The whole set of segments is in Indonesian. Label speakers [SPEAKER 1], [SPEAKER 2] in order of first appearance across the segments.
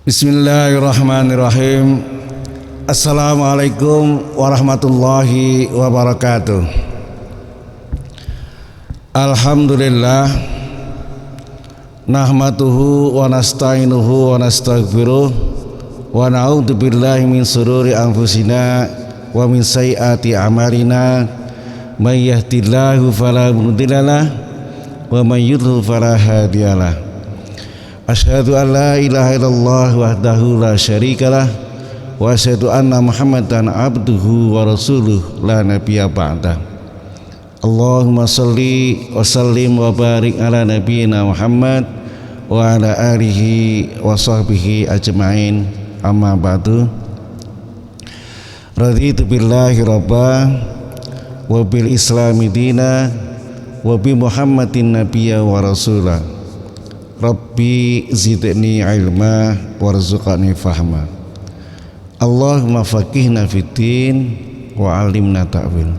[SPEAKER 1] Bismillahirrahmanirrahim. Assalamualaikum warahmatullahi wabarakatuh. Alhamdulillah, nahmaduhu wa nasta'inuhu wa nastaghfiruh wa na'udzu billahi min sururi anfusina wa min sayyiati a'malina. May yahdihillahu fala mudhillalah wa may yudhlil fala hadiyalah. Asyhadu an la ilaha illallah wahdahu la syarikalah wa asyhadu anna Muhammadan abduhu wa rasuluh la nabiyya ba'dah. Allahumma shalli wa sallim wa barik ala nabiyyina Muhammad wa ala alihi wa sahbihi ajma'in. Amma ba'du. Raditu billahi rabba wa bil islami dina wa bi Muhammadin nabiyya wa rasulah. Rabbi zidni ilma warzuqni fahma. Allahumma faqihna fiddin wa alimna ta'wil.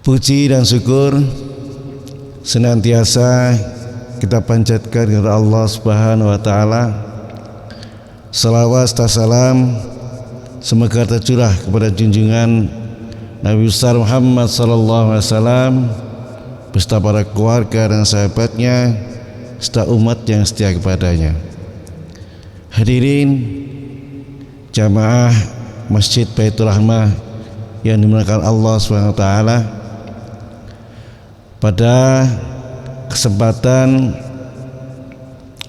[SPEAKER 1] Puji dan syukur senantiasa kita panjatkan kepada Allah Subhanahu wa taala. Salawat dan salam semoga tercurah kepada junjungan Nabi besar Muhammad sallallahu alaihi wasallam beserta para keluarga dan sahabatnya serta umat yang setia kepadanya. Hadirin jamaah Masjid Baitur Rahmah yang dimuliakan Allah Subhanahu wa taala, pada kesempatan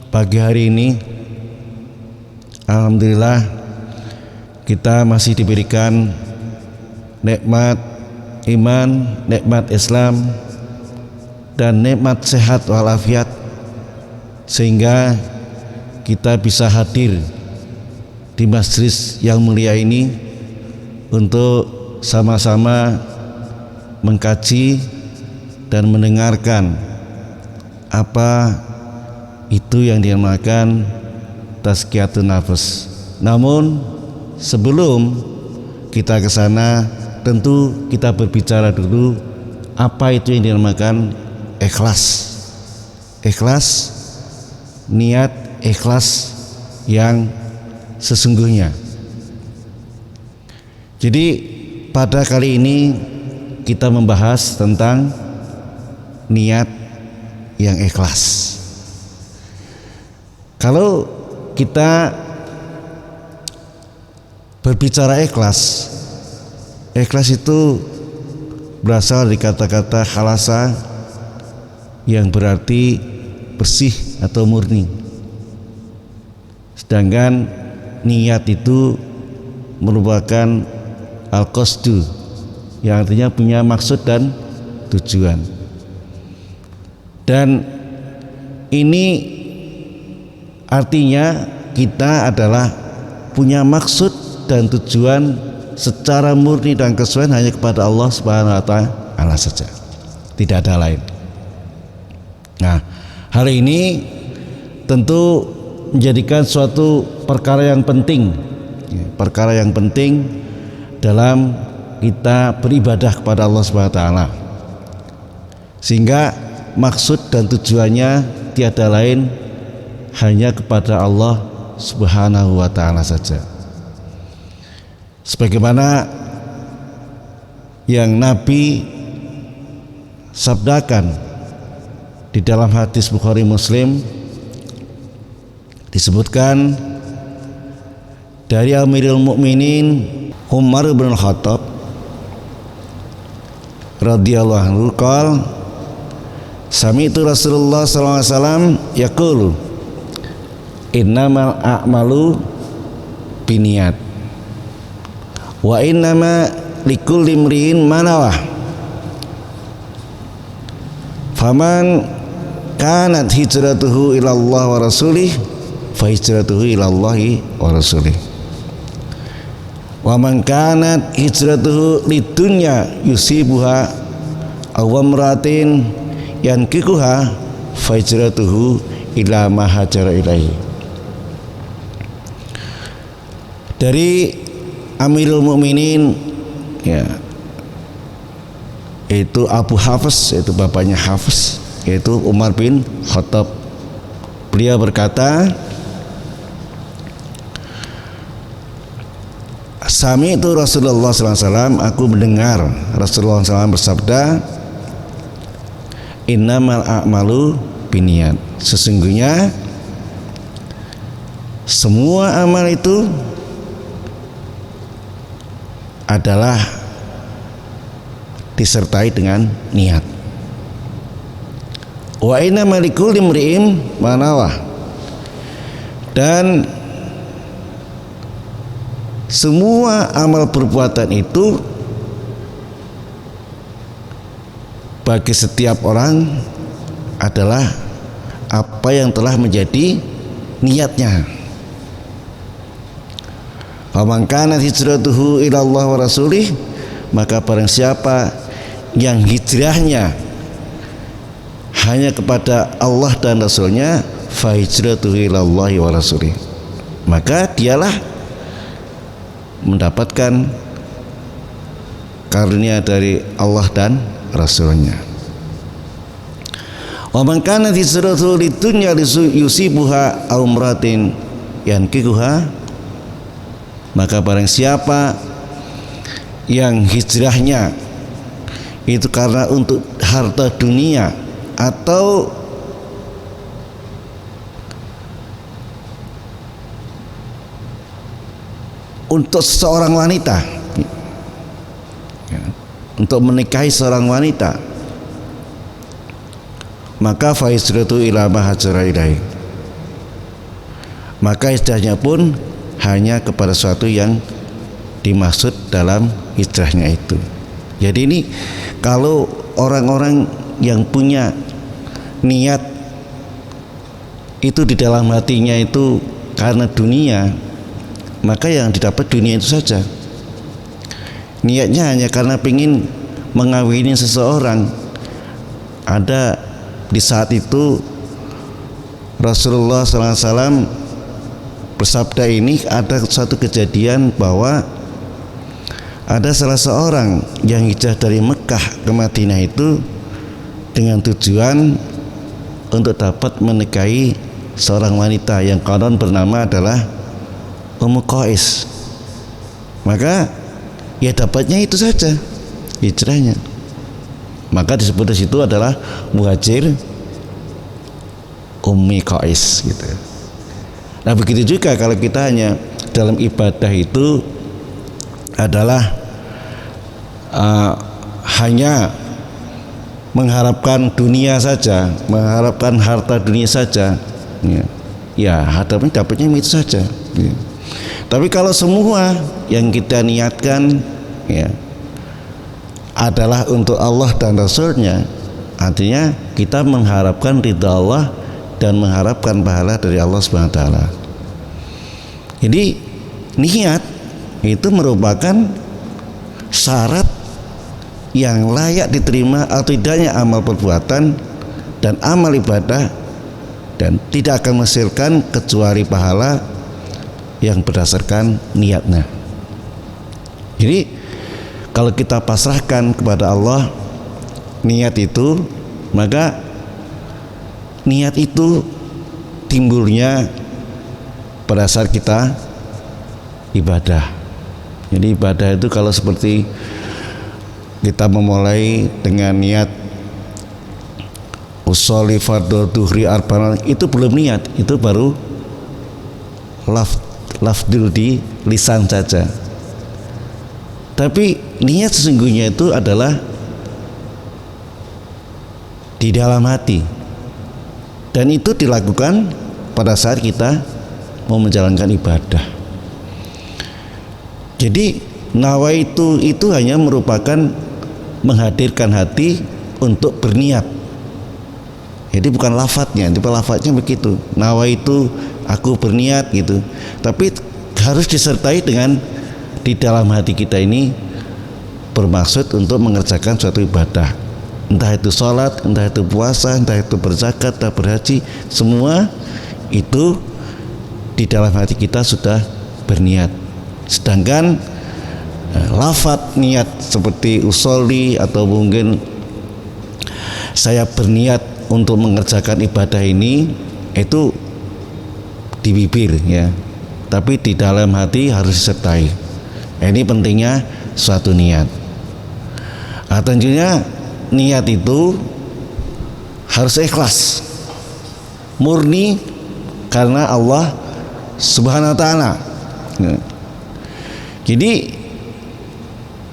[SPEAKER 1] pagi hari ini alhamdulillah kita masih diberikan nikmat iman, nikmat Islam dan nikmat sehat walafiat, sehingga kita bisa hadir di majelis yang mulia ini untuk sama-sama mengkaji dan mendengarkan apa itu yang dinamakan tazkiyatun nafs. Namun sebelum kita ke sana, tentu kita berbicara dulu apa itu yang dinamakan ikhlas. Ikhlas, niat ikhlas yang sesungguhnya. Jadi pada kali ini kita membahas tentang niat yang ikhlas. Kalau kita berbicara ikhlas, ikhlas itu berasal dari kata-kata khalasa yang berarti bersih atau murni. Sedangkan niat itu merupakan al-qasdu yang artinya punya maksud dan tujuan. Dan ini artinya kita adalah punya maksud dan tujuan secara murni dan kesesuaian hanya kepada Allah Subhanahu wa taala saja, tidak ada lain. Nah, hari ini tentu menjadikan suatu perkara yang penting, dalam kita beribadah kepada Allah Subhanahu wa taala, sehingga maksud dan tujuannya tiada lain hanya kepada Allah Subhanahu wa taala saja. Sebagaimana yang Nabi sabdakan di dalam hadis Bukhari Muslim, disebutkan dari Amirul Mukminin Umar bin Khattab radhiyallahu anhu qala sami'tu Rasulullah sallallahu alaihi wasallam yaqulu innamal a'malu binniyat wa innama likulli imri'in ma nawah faman kanat hijratuhu ila Allah wa rasulih fa hijratuhu ila Allah wa rasulih wa man kanat hijratuhu lidunya yusibuha aw amratin yankikuha fa hijratuhu ila ma hajara ilaihi. Dari Amirul Mukminin, ya, yaitu Abu Hafs, yaitu bapaknya Hafs, yaitu Umar bin Khattab Beliau berkata, Sami'tu Rasulullah SAW, aku mendengar Rasulullah SAW bersabda, innamal a'malu binniyat, sesungguhnya semua amal itu adalah disertai dengan niat. Wa innamal likulli imri'in ma nawah, dan semua amal perbuatan itu bagi setiap orang adalah apa yang telah menjadi niatnya. Faman kanat hijratuhu ila Allah wa rasulih, maka barang siapa yang hijrahnya hanya kepada Allah dan Rasulnya, fa hijratuhu ila Allah wa rasulih, maka dialah mendapatkan karunia dari Allah dan Rasulnya. Wa man kana hijratuhu lidunya yusibuha aw imratin yankikuha, maka barang siapa yang hijrahnya itu karena untuk harta dunia atau untuk seorang wanita, untuk menikahi seorang wanita, maka fa hijratu ila ma hajara ilaihi, maka hijrahnya pun hanya kepada sesuatu yang dimaksud dalam hijrahnya itu. Jadi ini kalau orang-orang yang punya niat itu di dalam hatinya itu karena dunia, maka yang didapat dunia itu saja. Niatnya hanya karena ingin mengawini seseorang. Ada di saat itu Rasulullah SAW bersabda, ini ada satu kejadian bahwa ada salah seorang yang hijrah dari Mekah ke Madinah itu dengan tujuan untuk dapat menikahi seorang wanita yang konon bernama adalah Ummu Qais. Maka ya dapatnya itu saja hijrahnya, maka disebut di situ adalah muhajir Ummi Qais gitu. Nah begitu juga kalau kita hanya dalam ibadah itu adalah hanya mengharapkan dunia saja, mengharapkan harta dunia saja, ya dapatnya itu saja. Ya. Tapi kalau semua yang kita niatkan ya adalah untuk Allah dan Rasulnya, artinya kita mengharapkan ridha Allah dan mengharapkan pahala dari Allah Subhanahu wa taala. Jadi niat itu merupakan syarat yang layak diterima atau tidaknya amal perbuatan dan amal ibadah, dan tidak akan menghasilkan kecuali pahala yang berdasarkan niatnya. Jadi kalau kita pasrahkan kepada Allah niat itu, maka niat itu timbulnya pada saat kita ibadah. Jadi ibadah itu kalau seperti kita memulai dengan niat usolli fardhu duhri arba'an, itu belum niat, itu baru lafdul di lisan saja. Tapi niat sesungguhnya itu adalah di dalam hati, dan itu dilakukan pada saat kita mau menjalankan ibadah. Jadi nawaitu itu hanya merupakan menghadirkan hati untuk berniat. Jadi bukan lafadznya, lafadznya begitu, nawaitu aku berniat gitu. Tapi harus disertai dengan di dalam hati kita ini bermaksud untuk mengerjakan suatu ibadah, entah itu sholat, entah itu puasa, entah itu berzakat, entah berhaji, semua itu di dalam hati kita sudah berniat. Sedangkan lafadz niat seperti usolli atau mungkin saya berniat untuk mengerjakan ibadah ini, itu di bibir ya, tapi di dalam hati harus disertai. Ini pentingnya suatu niat. Tentunya niat itu harus ikhlas, murni karena Allah Subhanahu wa taala. Jadi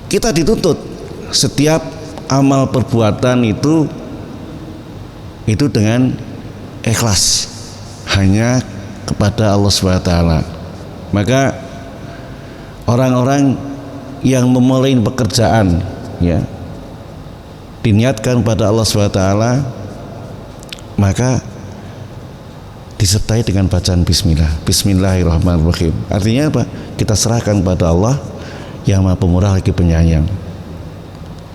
[SPEAKER 1] kita dituntut setiap amal perbuatan itu dengan ikhlas hanya kepada Allah Subhanahu wa taala. Maka orang-orang yang memulai pekerjaan ya diniatkan pada Allah Subhanahu wa taala, maka disertai dengan bacaan bismillah. Bismillahirrahmanirrahim. Artinya apa? Kita serahkan pada Allah yang Maha Pemurah lagi Penyayang.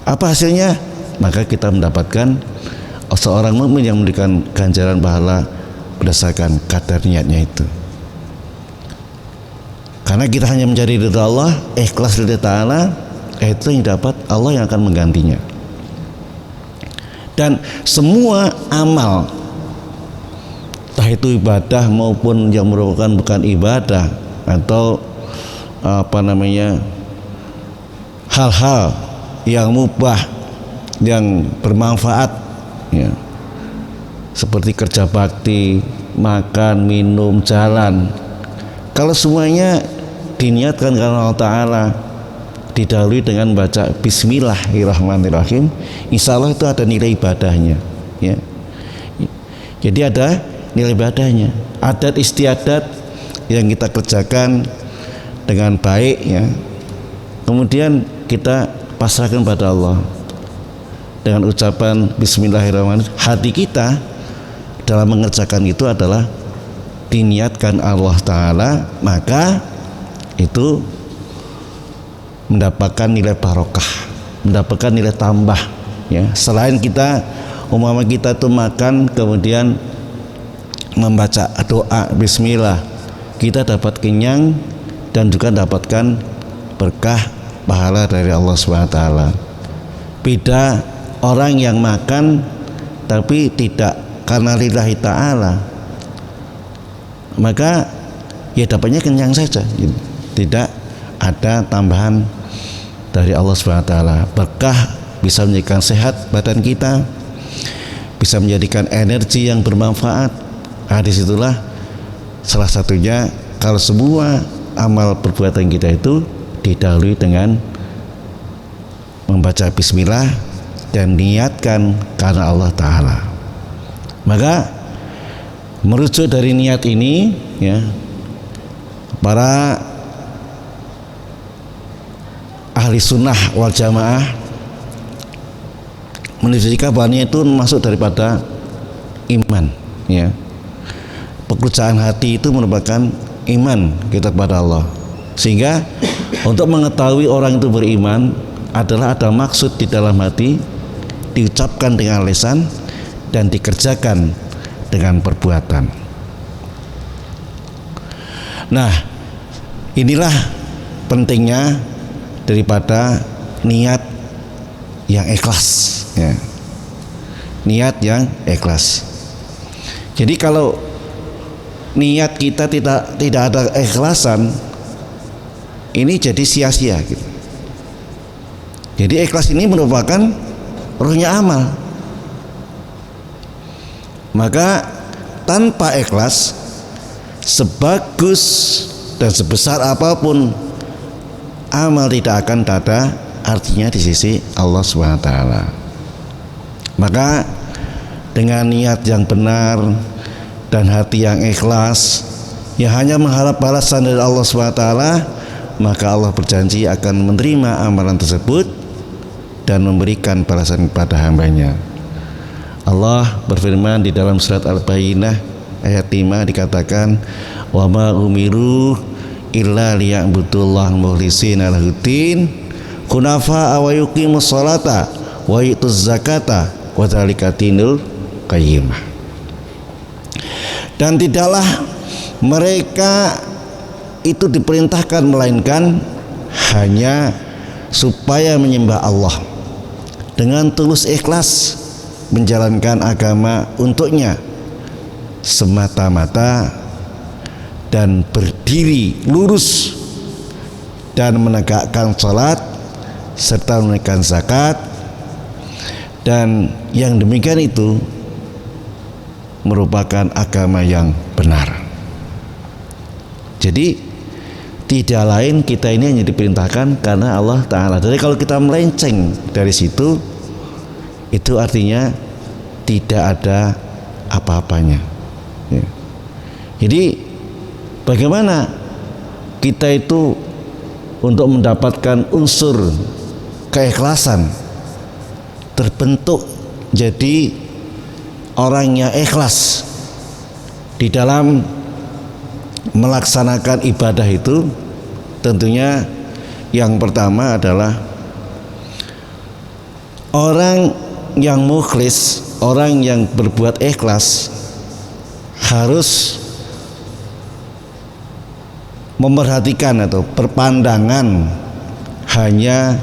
[SPEAKER 1] Apa hasilnya? Maka kita mendapatkan seorang mukmin yang memberikan ganjaran pahala berdasarkan kadar niatnya itu. Karena kita hanya mencari ridha Allah, ikhlas lillahi ta'ala, itu yang dapat Allah yang akan menggantinya. Dan semua amal, entah itu ibadah maupun yang merupakan bukan ibadah atau hal-hal yang mubah, yang bermanfaat ya, seperti kerja bakti, makan, minum, jalan, kalau semuanya diniatkan karena Allah Ta'ala, didahului dengan baca Bismillahirrahmanirrahim, insya Allah itu ada nilai ibadahnya ya. Jadi ada nilai ibadahnya, adat istiadat yang kita kerjakan dengan baik ya, kemudian kita pasrahkan pada Allah dengan ucapan Bismillahirrahmanirrahim. Hati kita dalam mengerjakan itu adalah diniatkan Allah Ta'ala, maka itu mendapatkan nilai barokah, mendapatkan nilai tambah ya. Selain kita umpama kita tuh makan kemudian membaca doa bismillah, kita dapat kenyang dan juga dapatkan berkah pahala dari Allah Subhanahu wa taala. Beda orang yang makan tapi tidak karena lillahi ta'ala, maka ya dapatnya kenyang saja, tidak ada tambahan dari Allah Subhanahu wa taala. Berkah bisa menjadikan sehat badan kita, bisa menjadikan energi yang bermanfaat. Disitulah salah satunya kalau semua amal perbuatan kita itu didahului dengan membaca bismillah dan niatkan karena Allah Ta'ala. Maka merujuk dari niat ini ya, para ahli sunnah wal jamaah menunjukkan bahwa itu masuk daripada iman ya. Pekerjaan hati itu merupakan iman kita kepada Allah, sehingga untuk mengetahui orang itu beriman adalah ada maksud di dalam hati, diucapkan dengan lisan dan dikerjakan dengan perbuatan. Nah, inilah pentingnya daripada niat yang ikhlas ya. Niat yang ikhlas. Jadi kalau niat kita tidak ada ikhlasan, ini jadi sia-sia gitu. Jadi ikhlas ini merupakan ruhnya amal. Maka tanpa ikhlas, sebagus dan sebesar apapun amal tidak akan ada artinya di sisi Allah Subhanahu wa taala. Maka dengan niat yang benar dan hati yang ikhlas, yang hanya mengharap balasan dari Allah Subhanahu wa taala, maka Allah berjanji akan menerima amalan tersebut dan memberikan balasan kepada hambanya. Allah berfirman di dalam surat Al-Bayyinah ayat 5 dikatakan, wa ma umiru illa liya'budullaha mukhlishina lahuddin hunafa wa yuqimus sholata wa yutuz zakata wa dzalika dinul qayyimah. Dan tidaklah mereka itu diperintahkan melainkan hanya supaya menyembah Allah dengan tulus ikhlas menjalankan agama untuknya, semata-mata dan berdiri lurus dan menegakkan salat serta menunaikan zakat, dan yang demikian itu merupakan agama yang benar. Jadi tidak lain kita ini hanya diperintahkan karena Allah Ta'ala. Jadi kalau kita melenceng dari situ, itu artinya tidak ada apa-apanya ya. Jadi bagaimana kita itu untuk mendapatkan unsur keikhlasan, terbentuk jadi orang yang ikhlas di dalam melaksanakan ibadah itu? Tentunya yang pertama adalah orang yang mukhlis, orang yang berbuat ikhlas harus memperhatikan atau berpandangan hanya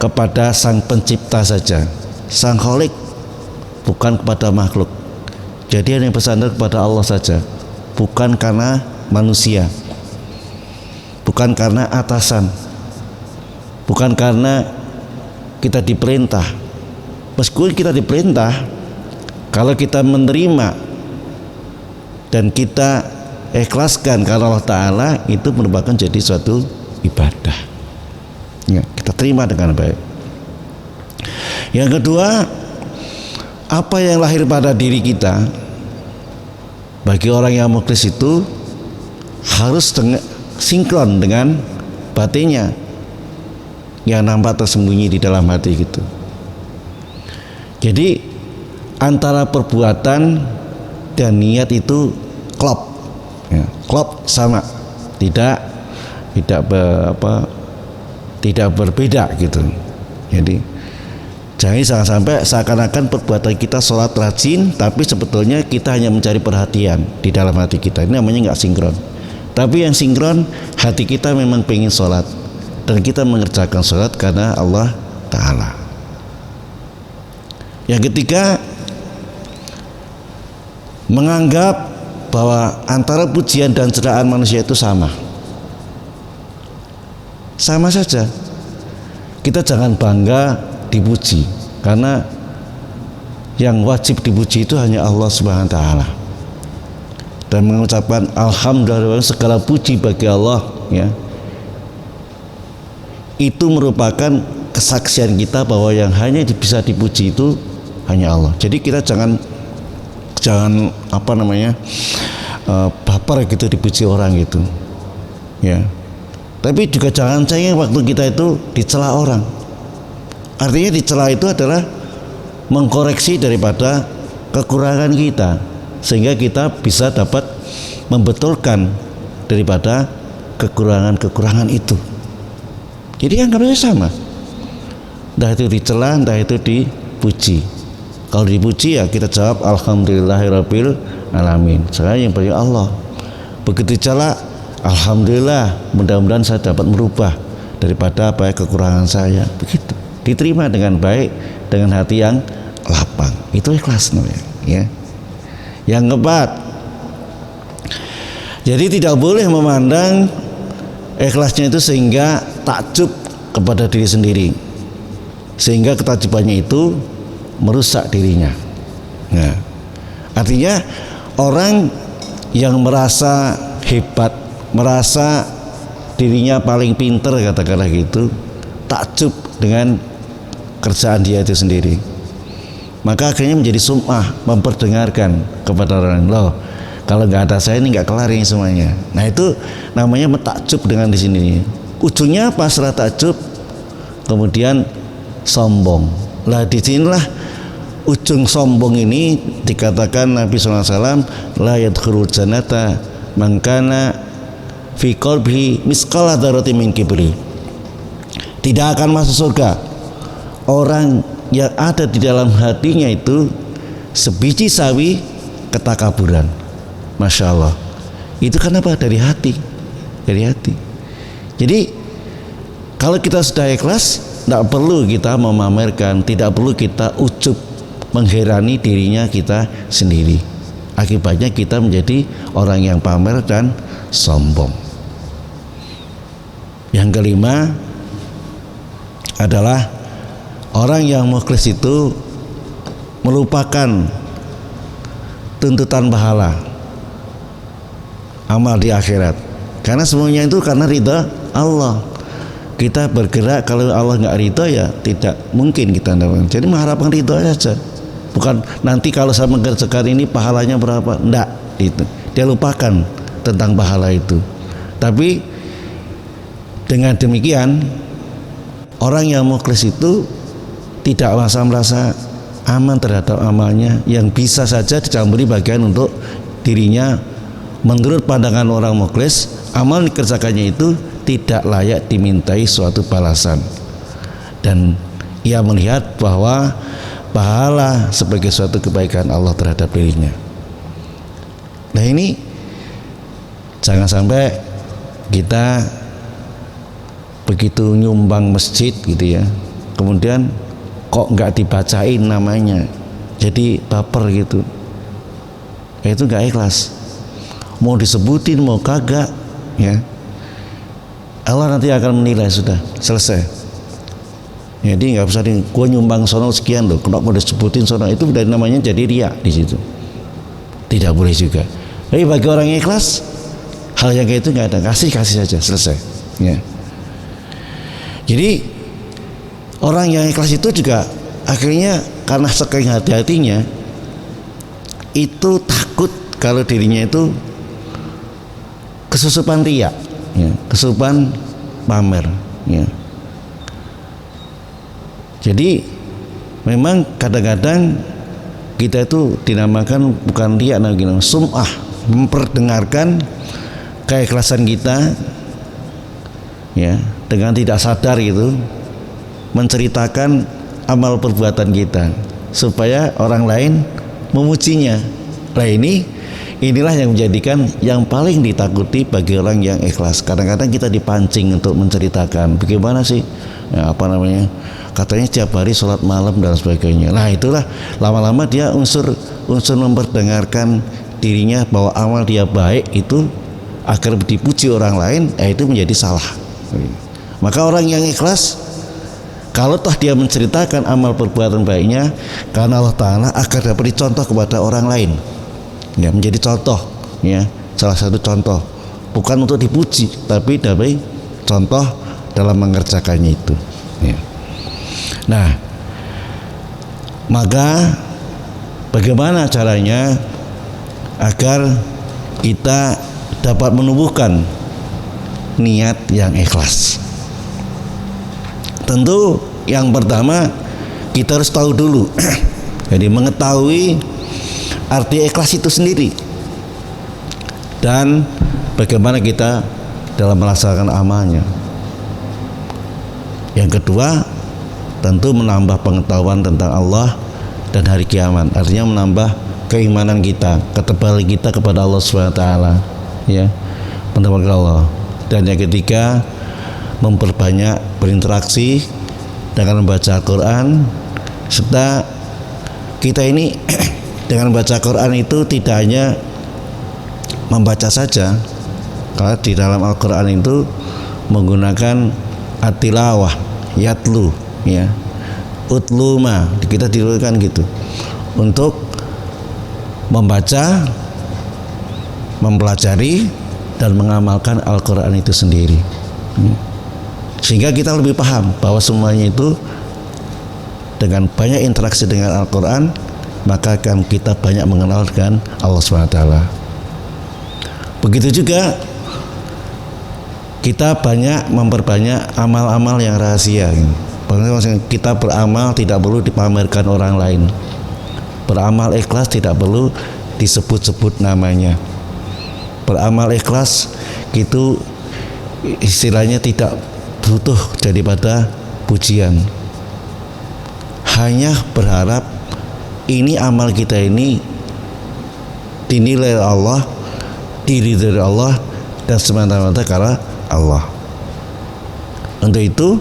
[SPEAKER 1] kepada Sang Pencipta saja, Sang Khalik, bukan kepada makhluk. Jadi hanya bersandar kepada Allah saja, bukan karena manusia, bukan karena atasan, bukan karena kita diperintah. Meskipun kita diperintah, kalau kita menerima dan kita ikhlaskan karena Allah Ta'ala, itu merupakan jadi suatu ibadah ya, kita terima dengan baik. Yang kedua, apa yang lahir pada diri kita bagi orang yang mukhlis itu harus sinkron dengan batinnya yang nampak tersembunyi di dalam hati gitu. Jadi antara perbuatan dan niat itu klop ya, klop sama, tidak berbeda gitu. Jadi jangan sampai seakan-akan perbuatan kita sholat rajin, tapi sebetulnya kita hanya mencari perhatian di dalam hati kita. Ini namanya nggak sinkron. Tapi yang sinkron, hati kita memang pengen sholat dan kita mengerjakan sholat karena Allah Ta'ala. Yang ketiga, menganggap bahwa antara pujian dan celaan manusia itu sama saja. Kita jangan bangga dipuji, karena yang wajib dipuji itu hanya Allah Subhanahu wa Ta'ala, dan mengucapkan alhamdulillah, segala puji bagi Allah ya, itu merupakan kesaksian kita bahwa yang hanya bisa dipuji itu hanya Allah. Jadi kita jangan baper gitu dipuji orang gitu ya. Tapi juga jangan cengeng waktu kita itu dicela orang. Artinya dicela itu adalah mengkoreksi daripada kekurangan kita, sehingga kita bisa dapat membetulkan daripada kekurangan itu. Jadi anggapnya sama, entah itu dicela, entah itu dipuji. Kalau dipuji ya kita jawab alhamdulillahirabbil alamin, saya yang banyak Allah. Begitu dicela, alhamdulillah, mudah-mudahan saya dapat merubah daripada kekurangan saya. Begitu diterima dengan baik, dengan hati yang lapang. Itu ikhlas namanya ya. Yang keempat, jadi tidak boleh memandang ikhlasnya itu sehingga takjub kepada diri sendiri, sehingga ketajubannya itu merusak dirinya. Nah, artinya orang yang merasa hebat, merasa dirinya paling pinter, katakanlah gitu, takjub dengan kerjaan dia itu sendiri, maka akhirnya menjadi sum'ah, memperdengarkan kepada orang lain, loh kalau nggak ada saya ini nggak kelar ini semuanya. Nah itu namanya takjub dengan di sini. Ujungnya apa? Setelah takjub kemudian sombong. Lah di sinilah ujung sombong ini dikatakan Nabi SAW, la yadkhulul jannata man kana fi qalbihi misqala dzarratin min kibri. Tidak akan masuk surga orang yang ada di dalam hatinya itu sebiji sawi ketakaburan. Masya Allah. Itu kenapa? Dari hati. Dari hati. Jadi kalau kita sudah ikhlas, tidak perlu kita memamerkan, tidak perlu kita ujub, mengherani dirinya kita sendiri. Akibatnya kita menjadi orang yang pamer dan sombong. Yang kelima adalah orang yang mukhlis itu melupakan tuntutan pahala amal di akhirat, karena semuanya itu karena ridha Allah. Kita bergerak, kalau Allah nggak ridha ya tidak mungkin kita dapat. Jadi mengharapkan ridha saja, bukan nanti kalau saya mengerjakan ini pahalanya berapa, enggak, itu dia lupakan tentang pahala itu. Tapi dengan demikian orang yang mukhlis itu tidak merasa aman terhadap amalnya, yang bisa saja dicampuri bagian untuk dirinya. Menurut pandangan orang mukhlis, amal dikerjakannya itu tidak layak dimintai suatu balasan, dan ia melihat bahwa pahala sebagai suatu kebaikan Allah terhadap dirinya. Nah, ini jangan sampai kita begitu nyumbang masjid gitu ya, kemudian kok nggak dibacain namanya, jadi baper gitu. Itu nggak ikhlas. Mau disebutin mau kagak ya, Allah nanti akan menilai, sudah selesai. Jadi nggak usah gua nyumbang sono sekian loh, kalau mau disebutin sono, itu dari namanya jadi riya di situ. Tidak boleh juga. Tapi bagi orang yang ikhlas, hal yang kayak itu nggak ada, kasih saja, selesai ya. Jadi orang yang ikhlas itu juga akhirnya karena saking hati-hatinya itu takut kalau dirinya itu kesusupan riya ya, kesusupan pamer ya. Jadi memang kadang-kadang kita itu dinamakan bukan riya, sum'ah, memperdengarkan keikhlasan kita ya, dengan tidak sadar gitu, menceritakan amal perbuatan kita supaya orang lain memujinya. Nah, inilah yang menjadikan yang paling ditakuti bagi orang yang ikhlas. Kadang-kadang kita dipancing untuk menceritakan bagaimana sih ya, katanya setiap hari sholat malam dan sebagainya. Nah, itulah lama-lama dia unsur memperdengarkan dirinya bahwa amal dia baik itu agar dipuji orang lain, itu menjadi salah. Maka orang yang ikhlas, kalau toh dia menceritakan amal perbuatan baiknya karena Allah Ta'ala, agar dapat dicontoh kepada orang lain ya, menjadi contoh ya, salah satu contoh, bukan untuk dipuji tapi dapat contoh dalam mengerjakannya itu ya. Nah, maka bagaimana caranya agar kita dapat menumbuhkan niat yang ikhlas? Tentu yang pertama kita harus tahu dulu jadi mengetahui arti ikhlas itu sendiri dan bagaimana kita dalam melaksanakan amalnya. Yang kedua, tentu menambah pengetahuan tentang Allah dan hari kiamat, artinya menambah keimanan kita, ketebalan kita kepada Allah SWT ya, pendapat Allah. Dan yang ketiga, memperbanyak berinteraksi dengan membaca Al-Quran, serta kita ini dengan membaca Al-Quran itu tidak hanya membaca saja, karena di dalam Al-Quran itu menggunakan at-tilawah, yatlu ya, utluma, kita dilakukan gitu untuk membaca, mempelajari dan mengamalkan Al-Quran itu sendiri, sehingga kita lebih paham bahwa semuanya itu dengan banyak interaksi dengan Al-Quran, maka akan kita banyak mengenal dengan Allah SWT. Begitu juga kita banyak memperbanyak amal-amal yang rahasia. Kita beramal tidak perlu dipamerkan orang lain. Beramal ikhlas tidak perlu disebut-sebut namanya. Beramal ikhlas itu istilahnya tidak butuh daripada pujian. Hanya berharap ini amal kita ini dinilai Allah, diridhai Allah, dan semata-mata karena Allah. Untuk itu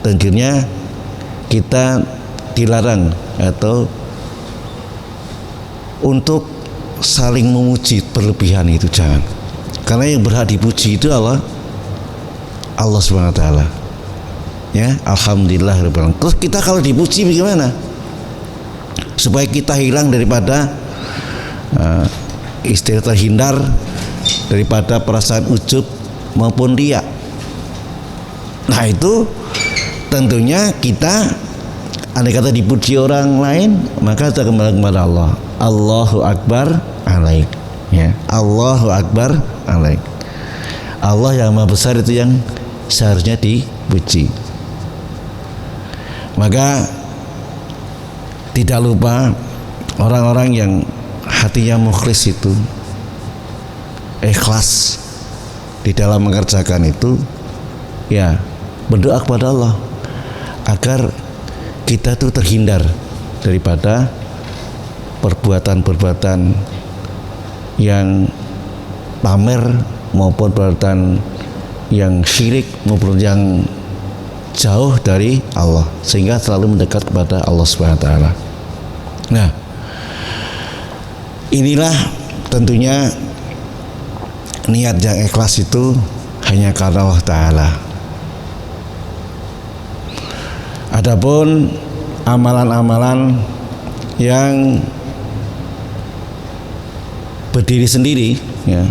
[SPEAKER 1] tentunya kita dilarang atau untuk saling memuji berlebihan itu jangan. Karena yang berhak dipuji itu Allah Subhanahu wa taala. Ya, alhamdulillah. Terus kita kalau dipuji bagaimana? Supaya kita hilang daripada istilah terhindar daripada perasaan ujub maupun riya. Nah, itu tentunya kita andai kata dipuji orang lain, maka kita kembali kepada Allah. Allahu Akbar alaik. Ya, Allahu Akbar alaik. Allah yang Maha Besar itu yang seharusnya dipuji. Maka tidak lupa orang-orang yang hatinya mukhlis itu, ikhlas di dalam mengerjakan itu, ya berdoa kepada Allah agar kita tuh terhindar daripada perbuatan-perbuatan yang pamer maupun perbuatan yang syirik maupun yang jauh dari Allah, sehingga selalu mendekat kepada Allah Subhanahu wa taala. Nah, inilah tentunya niat yang ikhlas itu hanya karena Allah taala. Adapun amalan-amalan yang berdiri sendiri, ya,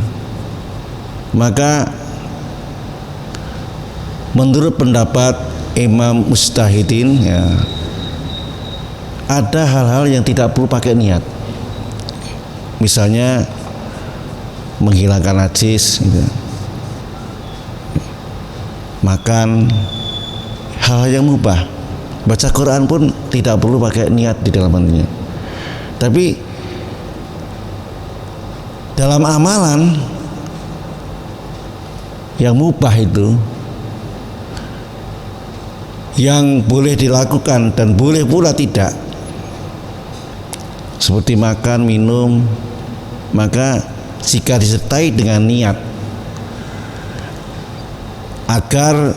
[SPEAKER 1] maka menurut pendapat Imam Mujtahidin, ya, ada hal-hal yang tidak perlu pakai niat. Misalnya menghilangkan najis, gitu. Makan, hal-hal yang mubah. Baca Quran pun tidak perlu pakai niat di dalam hatinya. Tapi dalam amalan yang mubah itu, yang boleh dilakukan dan boleh pula tidak, seperti makan, minum, maka jika disertai dengan niat agar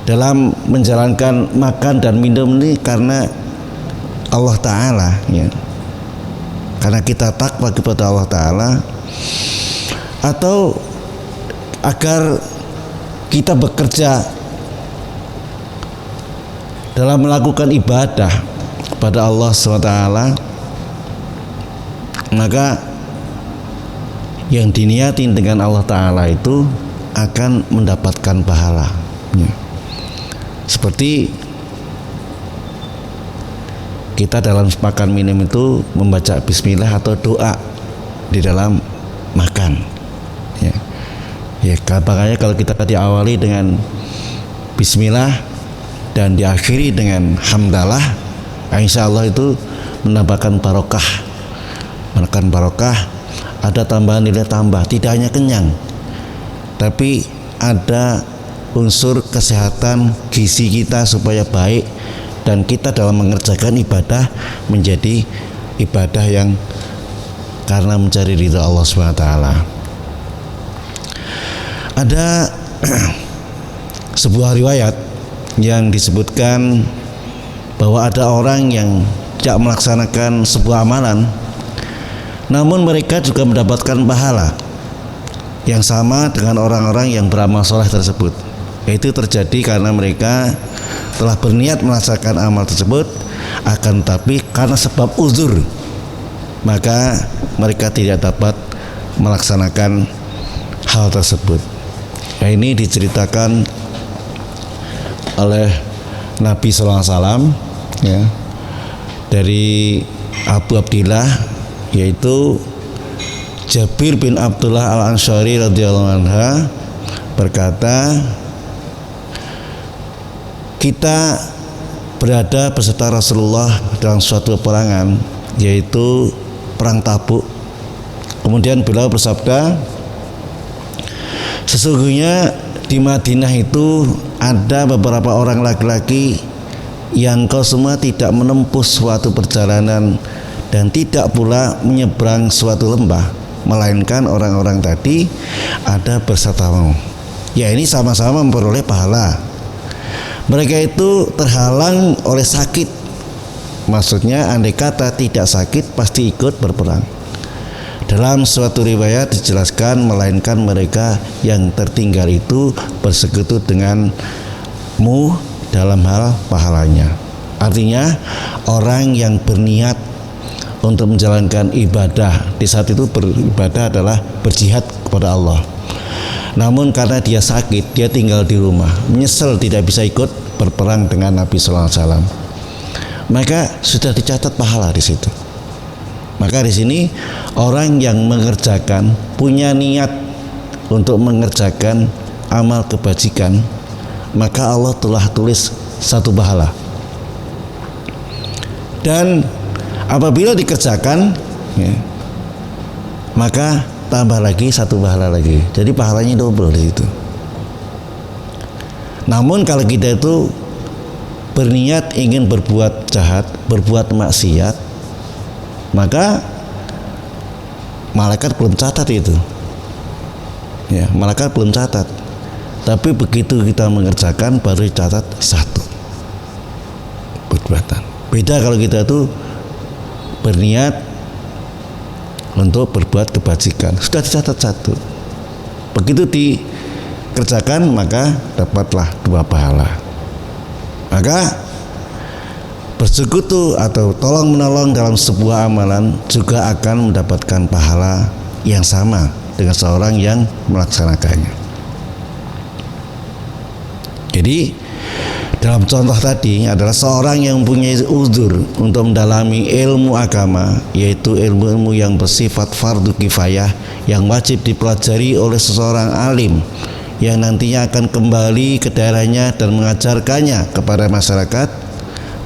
[SPEAKER 1] dalam menjalankan makan dan minum ini karena Allah Ta'ala, ya, karena kita takwa kepada Allah Ta'ala, atau agar kita bekerja dalam melakukan ibadah kepada Allah SWT, maka yang diniatin dengan Allah Ta'ala itu akan mendapatkan pahala, ya. Seperti kita dalam makan minum itu membaca bismillah atau doa di dalam makan, ya. Ya, makanya kalau kita diawali dengan bismillah dan diakhiri dengan hamdalah, insya Allah itu menambahkan barokah. Menambahkan barokah, ada tambahan nilai tambah, tidak hanya kenyang, tapi ada unsur kesehatan gizi kita supaya baik, dan kita dalam mengerjakan ibadah menjadi ibadah yang karena mencari ridha Allah SWT. Ada sebuah riwayat yang disebutkan bahwa ada orang yang tidak melaksanakan sebuah amalan, namun mereka juga mendapatkan pahala yang sama dengan orang-orang yang beramal soleh tersebut. Yaitu terjadi karena mereka telah berniat melaksanakan amal tersebut, akan tapi karena sebab uzur, maka mereka tidak dapat melaksanakan hal tersebut. Nah, ini diceritakan oleh Nabi SAW, ya, dari Abu Abdillah, yaitu Jabir bin Abdullah Al-Ansari radhiyallahu anha berkata, kita berada beserta Rasulullah dalam suatu peperangan, yaitu perang Tabuk. Kemudian beliau bersabda, sesungguhnya di Madinah itu ada beberapa orang laki-laki yang kau semua tidak menempuh suatu perjalanan dan tidak pula menyeberang suatu lembah, melainkan orang-orang tadi ada bersamamu. Ya, ini sama-sama memperoleh pahala. Mereka itu terhalang oleh sakit. Maksudnya andai kata tidak sakit pasti ikut berperang. Dalam suatu riwayat dijelaskan melainkan mereka yang tertinggal itu bersekutu denganmu dalam hal pahalanya. Artinya orang yang berniat untuk menjalankan ibadah di saat itu beribadah adalah berjihad kepada Allah. Namun karena dia sakit, dia tinggal di rumah, menyesal tidak bisa ikut berperang dengan Nabi Sallallahu Alaihi Wasallam. Maka sudah dicatat pahala di situ. Maka di sini orang yang mengerjakan punya niat untuk mengerjakan amal kebajikan, maka Allah telah tulis satu pahala. Dan apabila dikerjakan, ya, maka tambah lagi satu pahala lagi. Jadi pahalanya double di situ. Namun kalau kita itu berniat ingin berbuat jahat, berbuat maksiat, maka malaikat belum catat itu. Ya, malaikat belum catat. Tapi begitu kita mengerjakan baru dicatat satu perbuatan. Beda kalau kita tuh berniat untuk berbuat kebajikan, sudah dicatat satu. Begitu dikerjakan maka dapatlah dua pahala. Maka bersekutu atau tolong menolong dalam sebuah amalan juga akan mendapatkan pahala yang sama dengan seorang yang melaksanakannya. Jadi dalam contoh tadi adalah seorang yang mempunyai uzur untuk mendalami ilmu agama, yaitu ilmu-ilmu yang bersifat fardu kifayah yang wajib dipelajari oleh seseorang alim yang nantinya akan kembali ke daerahnya dan mengajarkannya kepada masyarakat.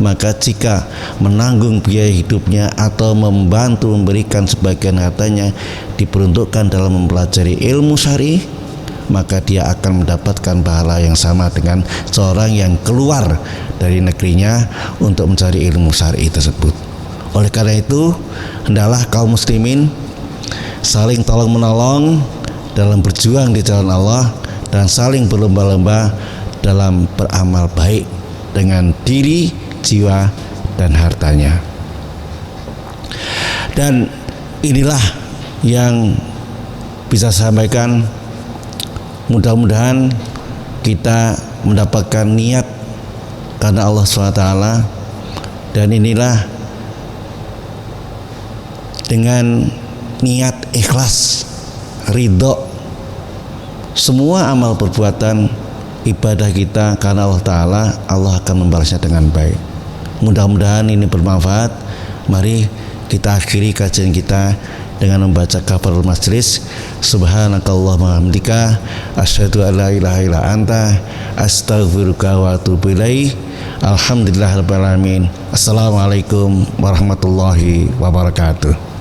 [SPEAKER 1] Maka jika menanggung biaya hidupnya atau membantu memberikan sebagian hartanya diperuntukkan dalam mempelajari ilmu syar'i, maka dia akan mendapatkan pahala yang sama dengan seorang yang keluar dari negerinya untuk mencari ilmu syar'i tersebut. Oleh karena itu, hendaklah kaum muslimin saling tolong menolong dalam berjuang di jalan Allah dan saling berlomba-lomba dalam beramal baik dengan diri, jiwa, dan hartanya. Dan inilah yang bisa saya sampaikan. Mudah-mudahan kita mendapatkan niat karena Allah SWT, dan inilah dengan niat ikhlas, ridho, semua amal perbuatan ibadah kita karena Allah Ta'ala, Allah akan membalasnya dengan baik. Mudah-mudahan ini bermanfaat. Mari kita akhiri kajian kita dengan membaca kafarul majlis. Subhanakallahumma hamdika asyhadu an la ilaha illa anta astaghfiruka wa atubu ilaik. Alhamdulillahirabbil alamin. Assalamualaikum warahmatullahi wabarakatuh.